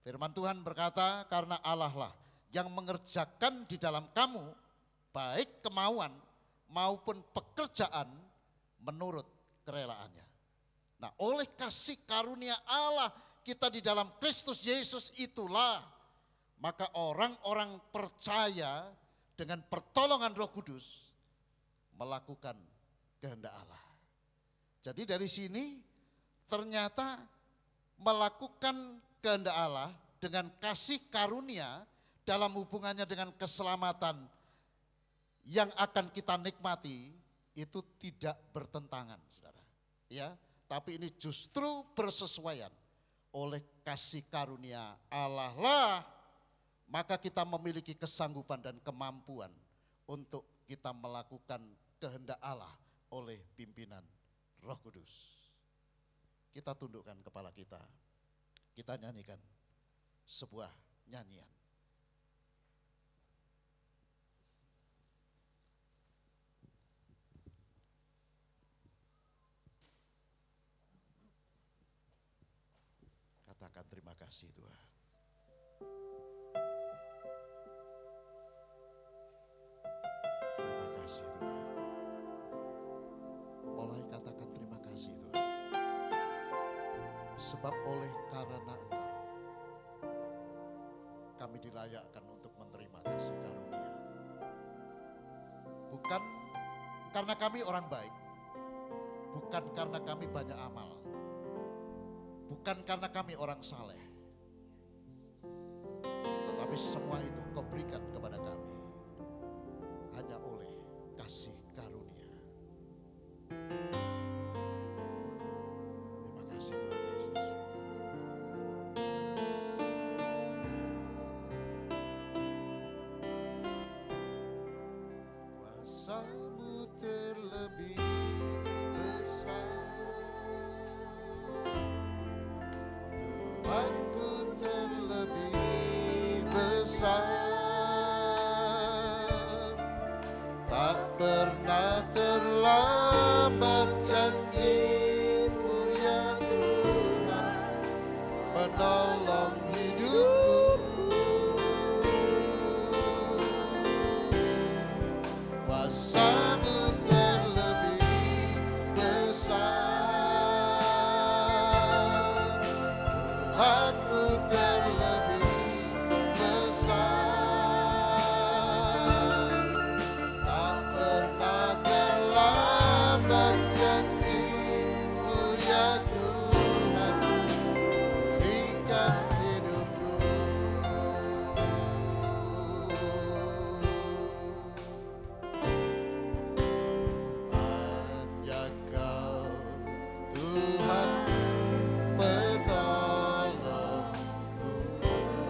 S3: Firman Tuhan berkata, karena Allah lah yang mengerjakan di dalam kamu baik kemauan maupun pekerjaan menurut kerelaannya. Nah, oleh kasih karunia Allah kita di dalam Kristus Yesus itulah, maka orang-orang percaya dengan pertolongan Roh Kudus melakukan kehendak Allah. Jadi dari sini ternyata melakukan kehendak Allah dengan kasih karunia dalam hubungannya dengan keselamatan yang akan kita nikmati itu tidak bertentangan, saudara. Ya, tapi ini justru bersesuaian. Oleh kasih karunia Allah lah, maka kita memiliki kesanggupan dan kemampuan untuk kita melakukan kehendak Allah oleh pimpinan Roh Kudus. Kita tundukkan kepala kita nyanyikan sebuah nyanyian. Katakan terima kasih Tuhan. Terima kasih Tuhan. Mulai katakan terima kasih Tuhan. Sebab oleh karena Engkau kami dilayakkan untuk menerima kasih karunia. Bukan karena kami orang baik, bukan karena kami banyak amal, bukan karena kami orang saleh, tetapi semua itu Engkau berikan kepada kami hanya oleh kasih karunia. Terima kasih Tuhan Yesus. Kuasa-Mu terlebih besar, Tuhanku terlebih besar, tak pernah terlambat janji-Mu ya Tuhan, menolong hidupku. Kuasa-Mu terlebih besar, Tuhanku terlebih besar, tak pernah terlambat janji-Mu ya Tuhan, pulihkan hidupku. Hanya Kau Tuhan penolongku.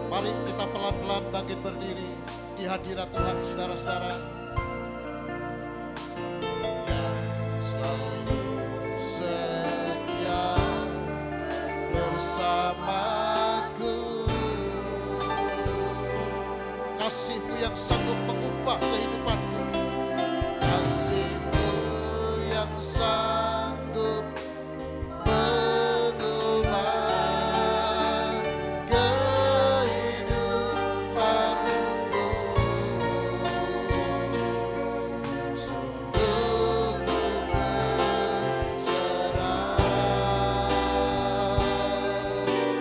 S3: Mari kita pelan-pelan bangkit berdiri di hadirat Tuhan, saudara-saudara. Yang selalu setia bersamaku. Kasih-Mu yang sanggup mengubah kehidupanku. Kasih-Mu yang sanggup mengubah kehidupanku. Sungguh ku berserah,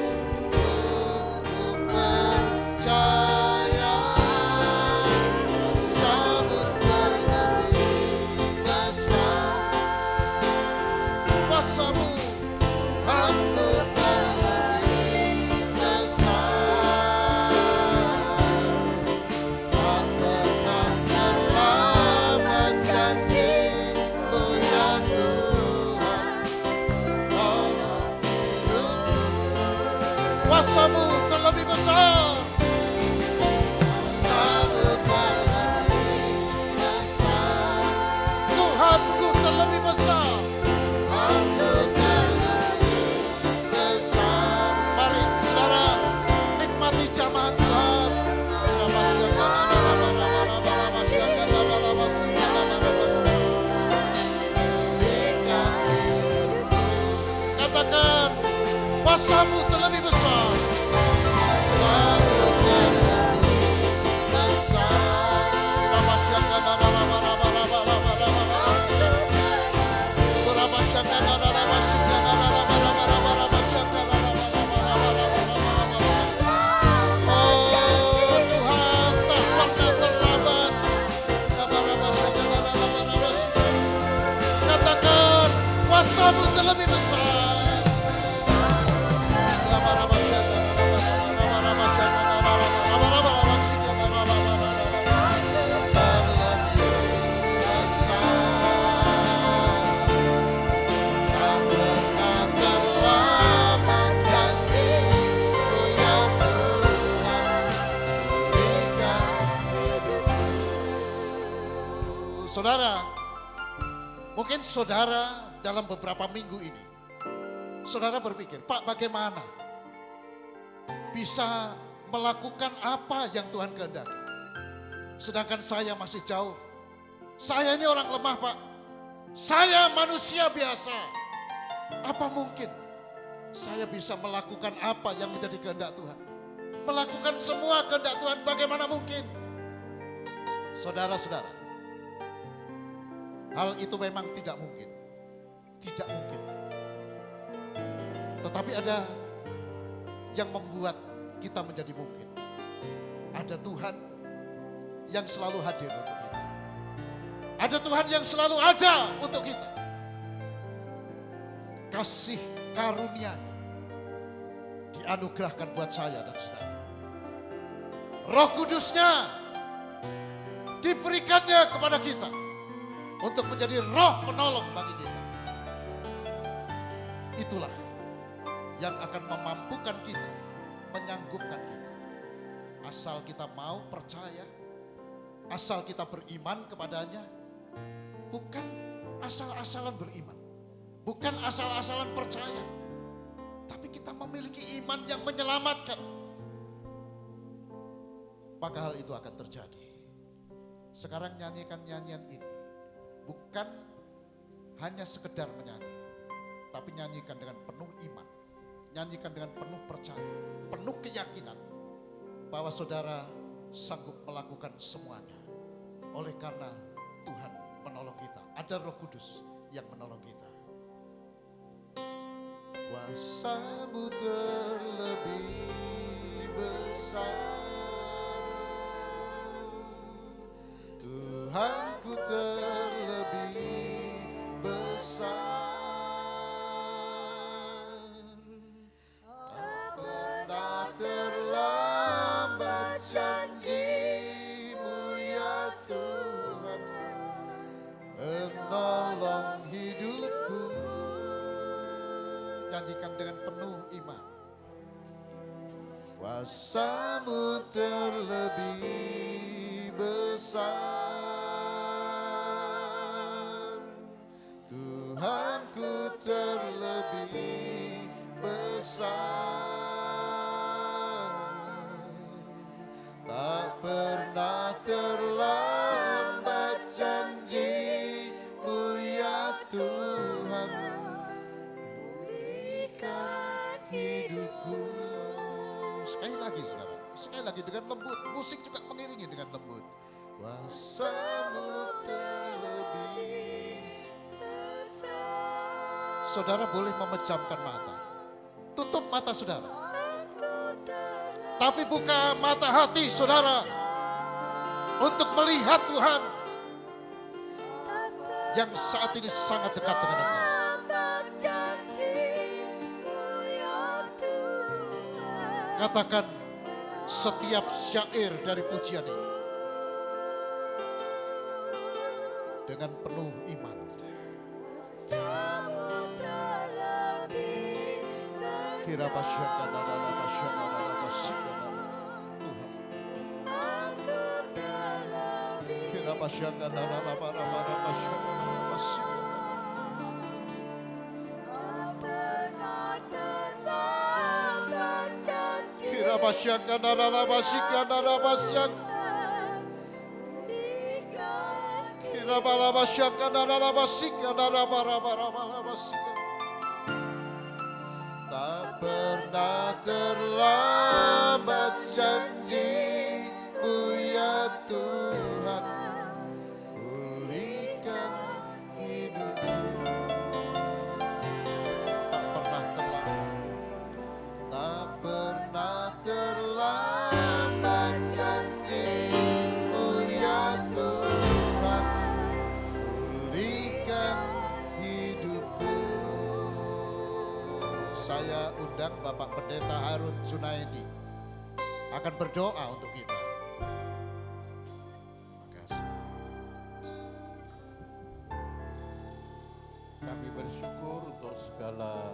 S3: sungguh ku percaya. besar. Kuasamu terlebih besar. Tuhanku terlebih besar. Aku terlebih besar. Mari saudara nikmati jamaah Tuhan. Katakan, kuasamu terlebih besar. Kuasamu terlebih besar. Oh Tuhan, tak pernah terlambat. Katakan, kuasamu terlebih besar. Saudara, mungkin saudara dalam beberapa minggu ini, saudara berpikir, Pak, bagaimana bisa melakukan apa yang Tuhan kehendaki? Sedangkan saya masih jauh. Saya ini orang lemah, Pak. Saya manusia biasa. Apa mungkin saya bisa melakukan apa yang menjadi kehendak Tuhan? Melakukan semua kehendak Tuhan, bagaimana mungkin? Saudara-saudara, hal itu memang tidak mungkin. Tidak mungkin. Tetapi ada yang membuat kita menjadi mungkin. Ada Tuhan yang selalu hadir untuk kita. Ada Tuhan yang selalu ada untuk kita. Kasih karunia-Nya dianugerahkan buat saya dan saudara. Roh Kudus-Nya diberikannya kepada kita untuk menjadi roh penolong bagi kita. Itulah yang akan memampukan kita, menyanggupkan kita. Asal kita mau percaya, asal kita beriman kepadanya, bukan asal-asalan beriman, bukan asal-asalan percaya, tapi kita memiliki iman yang menyelamatkan. Maka hal itu akan terjadi. Sekarang nyanyikan nyanyian ini, bukan hanya sekedar menyanyi, tapi nyanyikan dengan penuh iman, nyanyikan dengan penuh percaya, penuh keyakinan bahwa saudara sanggup melakukan semuanya. Oleh karena Tuhan menolong kita, ada Roh Kudus yang menolong kita. Kuasa-Mu terlebih besar, Tuhanku terlebih besar. Tak pernah terlambat janji-Mu ya Tuhan, menolong hidupku. Janjikan dengan penuh iman. Kuasa-Mu terlebih besar, Tuhanku terlebih besar. Tak pernah terlambat janji-Mu ya Tuhan, pulihkan hidupku. Sekali lagi saudara, sekali lagi dengan lembut. Musik juga mengiringi dengan lembut. Kuasa-Mu terlebih besar. Saudara boleh memejamkan mata. Tutup mata saudara. Tapi buka mata hati saudara untuk melihat Tuhan yang saat ini sangat dekat dengan Anda. Katakan setiap syair dari pujian ini dengan penuh iman. Kira pasyaka nara pasyaka nara pasyaka nara. Tak pernah terlambat janji-Mu ya Tuhan, pulihkan hidupku. Tak pernah terlambat, tak pernah terlambat janji-Mu ya Tuhan, pulihkan hidupku. Saya undang Bapak Pendeta Harun Junaidi akan berdoa untuk kita. Terima kasih.
S2: Kami bersyukur untuk segala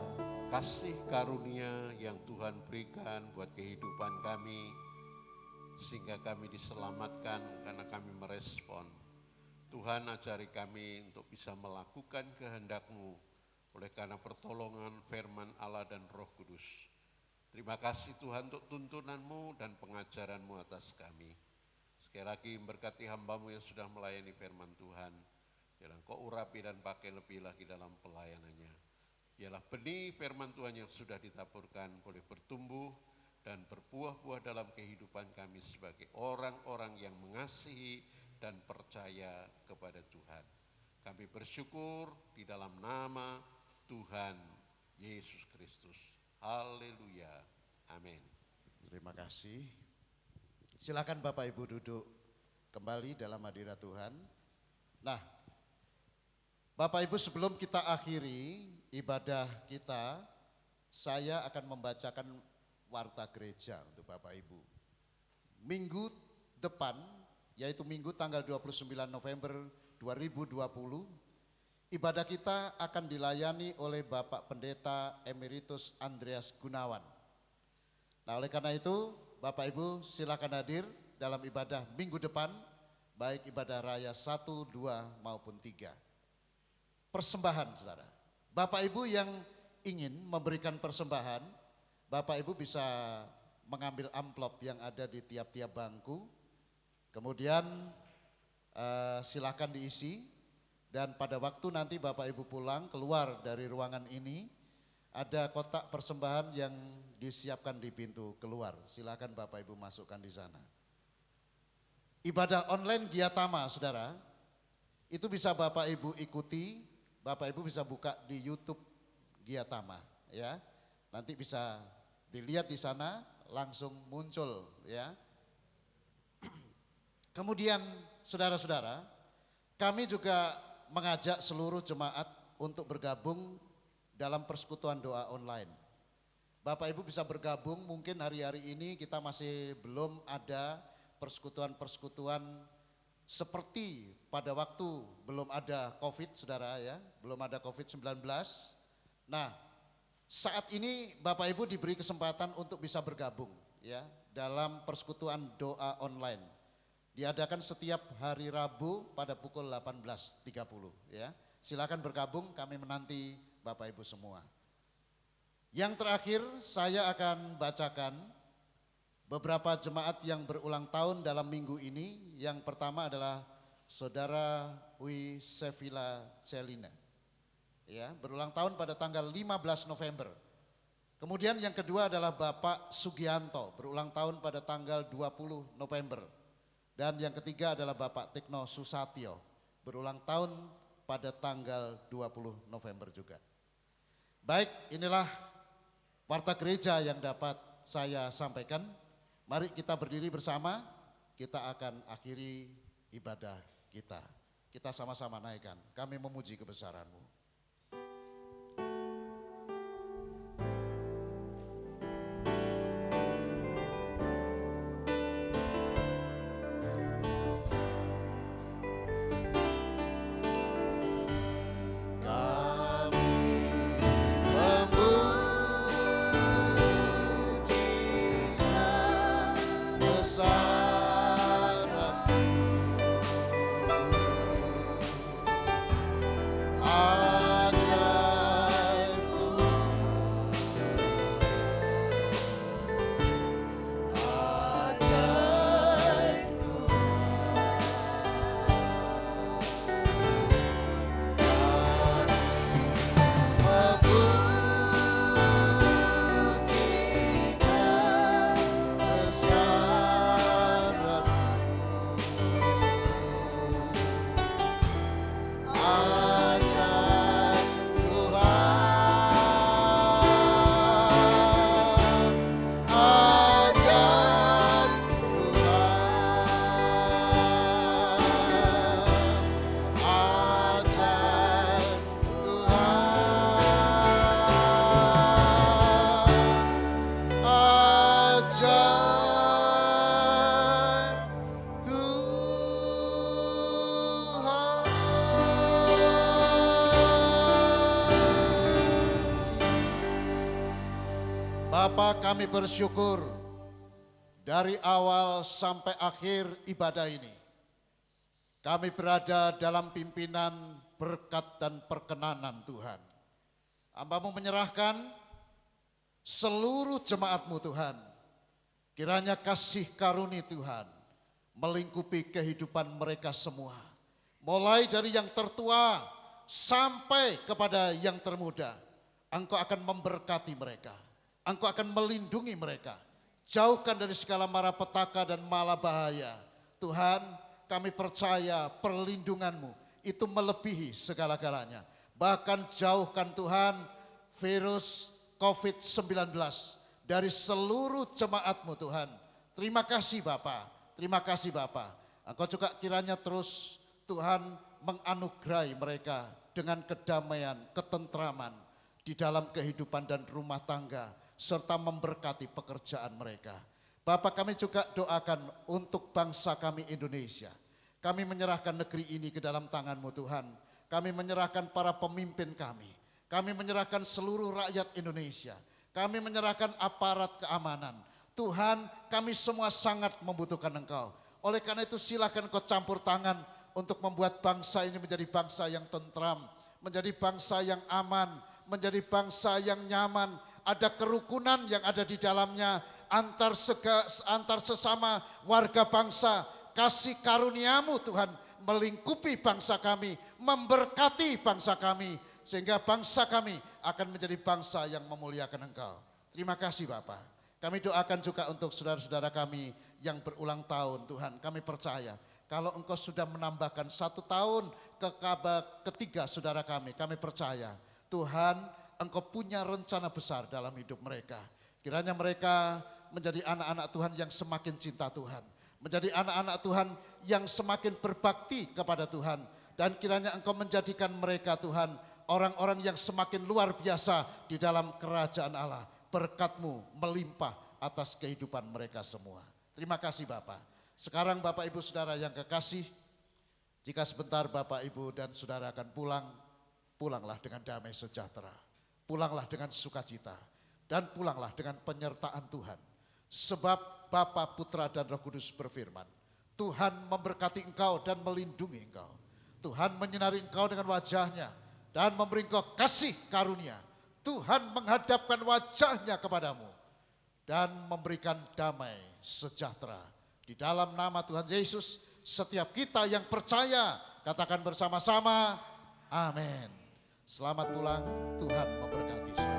S2: kasih karunia yang Tuhan berikan buat kehidupan kami, sehingga kami diselamatkan karena kami merespon. Tuhan ajari kami untuk bisa melakukan kehendak-Mu oleh karena pertolongan firman Allah dan Roh Kudus. Terima kasih Tuhan untuk tuntunan-Mu dan pengajaran-Mu atas kami. Sekali lagi berkati hamba-Mu yang sudah melayani firman Tuhan. Biarlah Engkau urapi dan pakai lebih lagi dalam pelayanannya. Biarlah benih firman Tuhan yang sudah ditaburkan boleh bertumbuh dan berbuah-buah dalam kehidupan kami sebagai orang-orang yang mengasihi dan percaya kepada Tuhan. Kami bersyukur di dalam nama Tuhan Yesus Kristus. Haleluya. Amin.
S3: Terima kasih. Silakan Bapak Ibu duduk kembali dalam hadirat Tuhan. Nah, Bapak Ibu sebelum kita akhiri ibadah kita, saya akan membacakan warta gereja untuk Bapak Ibu. Minggu depan, yaitu Minggu tanggal 29 November 2020, ibadah kita akan dilayani oleh Bapak Pendeta Emeritus Andreas Gunawan. Nah, oleh karena itu, Bapak Ibu silakan hadir dalam ibadah minggu depan, baik ibadah raya 1, 2 maupun 3. Persembahan, saudara. Bapak Ibu yang ingin memberikan persembahan, Bapak Ibu bisa mengambil amplop yang ada di tiap-tiap bangku, kemudian silakan diisi, dan pada waktu nanti Bapak Ibu pulang keluar dari ruangan ini, ada kotak persembahan yang disiapkan di pintu keluar. Silakan Bapak Ibu masukkan di sana. Ibadah online Giatama, saudara, itu bisa Bapak Ibu ikuti. Bapak Ibu bisa buka di YouTube Giatama, ya. Nanti bisa dilihat di sana, langsung muncul, ya. Kemudian saudara-saudara, kami juga mengajak seluruh jemaat untuk bergabung dalam persekutuan doa online. Bapak Ibu bisa bergabung, mungkin hari-hari ini kita masih belum ada persekutuan-persekutuan seperti pada waktu belum ada COVID, saudara, ya, belum ada COVID-19. Nah, saat ini Bapak Ibu diberi kesempatan untuk bisa bergabung, ya, dalam persekutuan doa online. Diadakan setiap hari Rabu pada pukul 18.30, ya. Silakan bergabung, kami menanti Bapak Ibu semua. Yang terakhir saya akan bacakan beberapa jemaat yang berulang tahun dalam minggu ini. Yang pertama adalah Saudara Wi Sevilla Celina, ya, berulang tahun pada tanggal 15 November. Kemudian yang kedua adalah Bapak Sugianto, berulang tahun pada tanggal 20 November. Dan yang ketiga adalah Bapak Tikno Susatyo, berulang tahun pada tanggal 20 November juga. Baik, inilah warta gereja yang dapat saya sampaikan. Mari kita berdiri bersama, kita akan akhiri ibadah kita. Kita sama-sama naikkan, kami memuji kebesaran-Mu. Bapa, kami bersyukur dari awal sampai akhir ibadah ini. Kami berada dalam pimpinan berkat dan perkenanan Tuhan. Hamba-Mu menyerahkan seluruh jemaat-Mu Tuhan. Kiranya kasih karunia Tuhan melingkupi kehidupan mereka semua. Mulai dari yang tertua sampai kepada yang termuda. Engkau akan memberkati mereka. Engkau akan melindungi mereka. Jauhkan dari segala mara petaka dan mala bahaya. Tuhan, kami percaya perlindungan-Mu itu melebihi segala-galanya. Bahkan jauhkan Tuhan virus COVID-19 dari seluruh jemaat-Mu Tuhan. Terima kasih Bapa, terima kasih Bapa. Engkau juga kiranya terus Tuhan menganugerahi mereka dengan kedamaian, ketentraman di dalam kehidupan dan rumah tangga, serta memberkati pekerjaan mereka. Bapak, kami juga doakan untuk bangsa kami Indonesia. Kami menyerahkan negeri ini ke dalam tangan-Mu Tuhan. Kami menyerahkan para pemimpin kami. Kami menyerahkan seluruh rakyat Indonesia. Kami menyerahkan aparat keamanan. Tuhan, kami semua sangat membutuhkan Engkau. Oleh karena itu silakan Engkau campur tangan untuk membuat bangsa ini menjadi bangsa yang tentram, menjadi bangsa yang aman, menjadi bangsa yang nyaman. Ada kerukunan yang ada di dalamnya antar sesama warga bangsa. Kasih karunia-Mu Tuhan melingkupi bangsa kami, memberkati bangsa kami, sehingga bangsa kami akan menjadi bangsa yang memuliakan Engkau. Terima kasih Bapak. Kami doakan juga untuk saudara-saudara kami yang berulang tahun. Tuhan, kami percaya kalau Engkau sudah menambahkan 1 tahun ketiga saudara kami percaya Tuhan, Engkau punya rencana besar dalam hidup mereka. Kiranya mereka menjadi anak-anak Tuhan yang semakin cinta Tuhan. Menjadi anak-anak Tuhan yang semakin berbakti kepada Tuhan. Dan kiranya Engkau menjadikan mereka Tuhan orang-orang yang semakin luar biasa di dalam kerajaan Allah. Berkat-Mu melimpah atas kehidupan mereka semua. Terima kasih Bapak. Sekarang Bapak Ibu Saudara yang kekasih, jika sebentar Bapak Ibu dan Saudara akan pulang, pulanglah dengan damai sejahtera. Pulanglah dengan sukacita dan pulanglah dengan penyertaan Tuhan. Sebab Bapa, Putra dan Roh Kudus berfirman, Tuhan memberkati engkau dan melindungi engkau. Tuhan menyinari engkau dengan wajahnya dan memberi engkau kasih karunia. Tuhan menghadapkan wajahnya kepadamu dan memberikan damai sejahtera. Di dalam nama Tuhan Yesus, setiap kita yang percaya, katakan bersama-sama, amin. Selamat pulang, Tuhan memberkati saudara.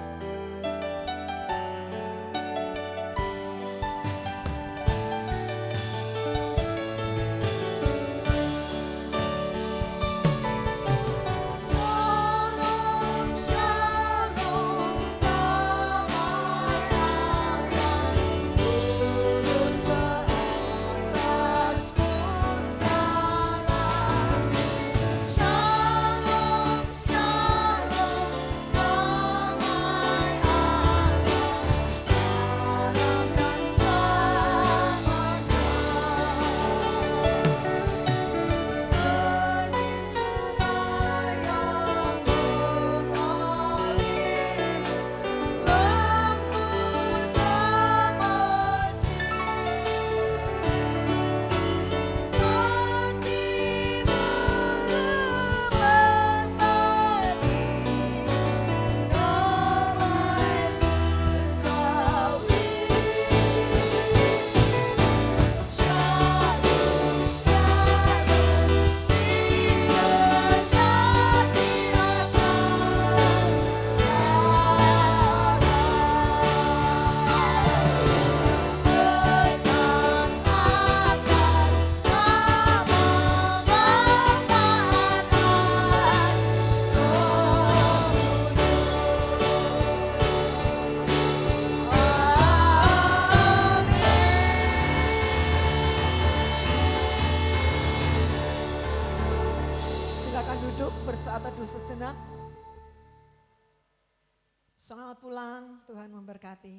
S3: Bersaat teduh sejenak. Selamat pulang, Tuhan memberkati.